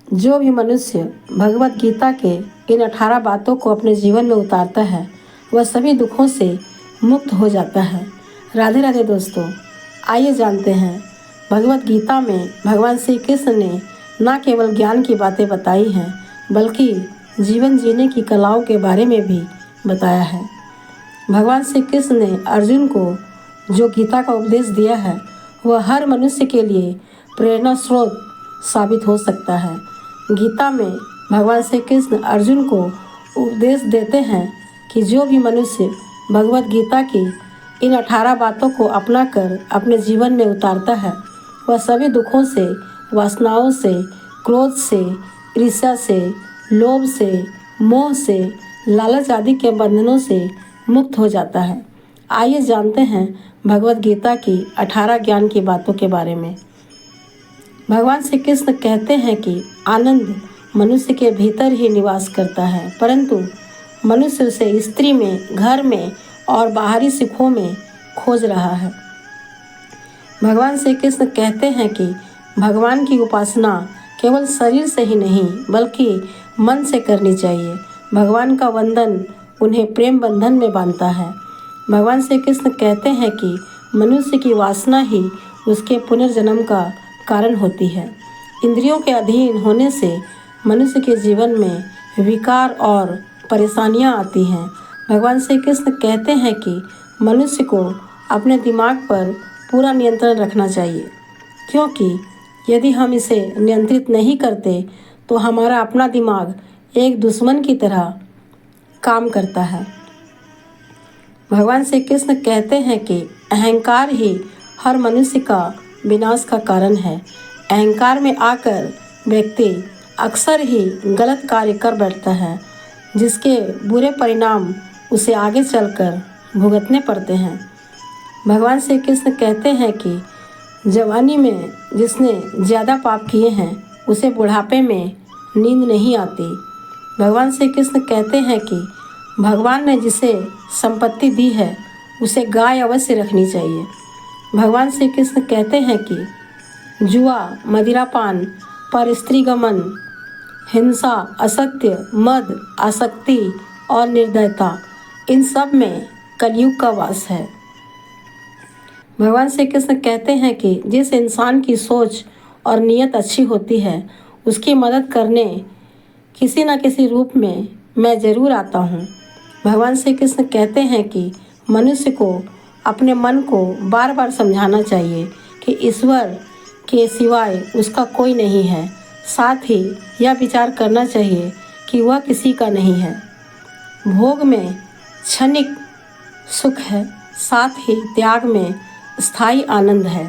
जो भी मनुष्य भगवत गीता के इन 18 बातों को अपने जीवन में उतारता है वह सभी दुखों से मुक्त हो जाता है। राधे राधे दोस्तों, आइए जानते हैं भगवत गीता में भगवान श्री कृष्ण ने न केवल ज्ञान की बातें बताई हैं बल्कि जीवन जीने की कलाओं के बारे में भी बताया है। भगवान श्री कृष्ण ने अर्जुन को जो गीता का उपदेश दिया है वह हर मनुष्य के लिए प्रेरणा स्रोत साबित हो सकता है। गीता में भगवान श्री कृष्ण अर्जुन को उपदेश देते हैं कि जो भी मनुष्य भगवत गीता की इन 18 बातों को अपनाकर अपने जीवन में उतारता है वह सभी दुखों से, वासनाओं से, क्रोध से, ईर्ष्या से, लोभ से, मोह से, लालच आदि के बंधनों से मुक्त हो जाता है। आइए जानते हैं भगवत गीता की 18 ज्ञान की बातों के बारे में। भगवान श्री कृष्ण कहते हैं कि आनंद मनुष्य के भीतर ही निवास करता है, परंतु मनुष्य उसे स्त्री में, घर में और बाहरी सुखों में खोज रहा है। भगवान श्री कृष्ण कहते हैं कि भगवान की उपासना केवल शरीर से ही नहीं बल्कि मन से करनी चाहिए। भगवान का वंदन उन्हें प्रेम बंधन में बांधता है। भगवान श्री कृष्ण कहते हैं कि मनुष्य की वासना ही उसके पुनर्जन्म का कारण होती है। इंद्रियों के अधीन होने से मनुष्य के जीवन में विकार और परेशानियां आती हैं। भगवान श्री कृष्ण कहते हैं कि मनुष्य को अपने दिमाग पर पूरा नियंत्रण रखना चाहिए, क्योंकि यदि हम इसे नियंत्रित नहीं करते तो हमारा अपना दिमाग एक दुश्मन की तरह काम करता है। भगवान श्री कृष्ण कहते हैं कि अहंकार ही हर मनुष्य का विनाश का कारण है। अहंकार में आकर व्यक्ति अक्सर ही गलत कार्य कर बैठता है, जिसके बुरे परिणाम उसे आगे चलकर भुगतने पड़ते हैं। भगवान श्री कृष्ण कहते हैं कि जवानी में जिसने ज़्यादा पाप किए हैं उसे बुढ़ापे में नींद नहीं आती। भगवान श्री कृष्ण कहते हैं कि भगवान ने जिसे संपत्ति दी है उसे गाय अवश्य रखनी चाहिए। भगवान श्री कृष्ण कहते हैं कि जुआ, मदिरापान, परस्त्रीगमन, हिंसा, असत्य, मद, आसक्ति और निर्दयता, इन सब में कलयुग का वास है। भगवान श्री कृष्ण कहते हैं कि जिस इंसान की सोच और नीयत अच्छी होती है उसकी मदद करने किसी न किसी रूप में मैं ज़रूर आता हूँ। भगवान श्री कृष्ण कहते हैं कि मनुष्य को अपने मन को बार बार समझाना चाहिए कि ईश्वर के सिवाय उसका कोई नहीं है। साथ ही यह विचार करना चाहिए कि वह किसी का नहीं है। भोग में क्षणिक सुख है, साथ ही त्याग में स्थायी आनंद है।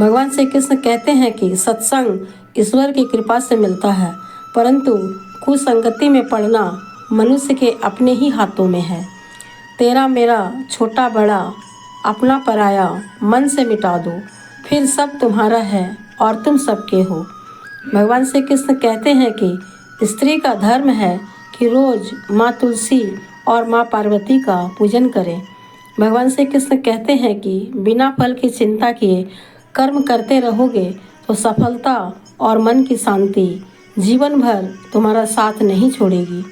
भगवान श्री कृष्ण कहते हैं कि सत्संग ईश्वर की कृपा से मिलता है, परंतु कुसंगति में पड़ना मनुष्य के अपने ही हाथों में है। तेरा मेरा छोटा बड़ा, अपना पराया मन से मिटा दो, फिर सब तुम्हारा है और तुम सबके हो। भगवान श्री कृष्ण कहते हैं कि स्त्री का धर्म है कि रोज माँ तुलसी और माँ पार्वती का पूजन करें। भगवान श्री कृष्ण कहते हैं कि बिना फल की चिंता किए कर्म करते रहोगे तो सफलता और मन की शांति जीवन भर तुम्हारा साथ नहीं छोड़ेगी।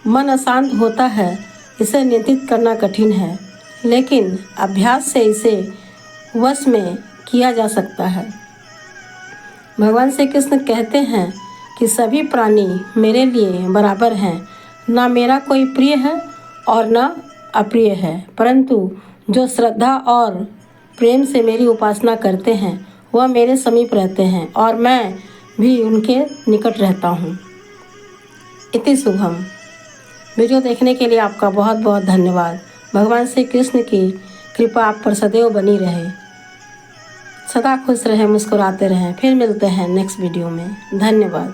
मन अशांत होता है, इसे नियंत्रित करना कठिन है, लेकिन अभ्यास से इसे वश में किया जा सकता है। भगवान श्री कृष्ण कहते हैं कि सभी प्राणी मेरे लिए बराबर हैं, ना मेरा कोई प्रिय है और ना अप्रिय है, परंतु जो श्रद्धा और प्रेम से मेरी उपासना करते हैं वह मेरे समीप रहते हैं और मैं भी उनके निकट रहता हूँ। इति शुभम। वीडियो देखने के लिए आपका बहुत बहुत धन्यवाद। भगवान श्री कृष्ण की कृपा आप पर सदैव बनी रहे। सदा खुश रहें, मुस्कुराते रहें। फिर मिलते हैं नेक्स्ट वीडियो में। धन्यवाद।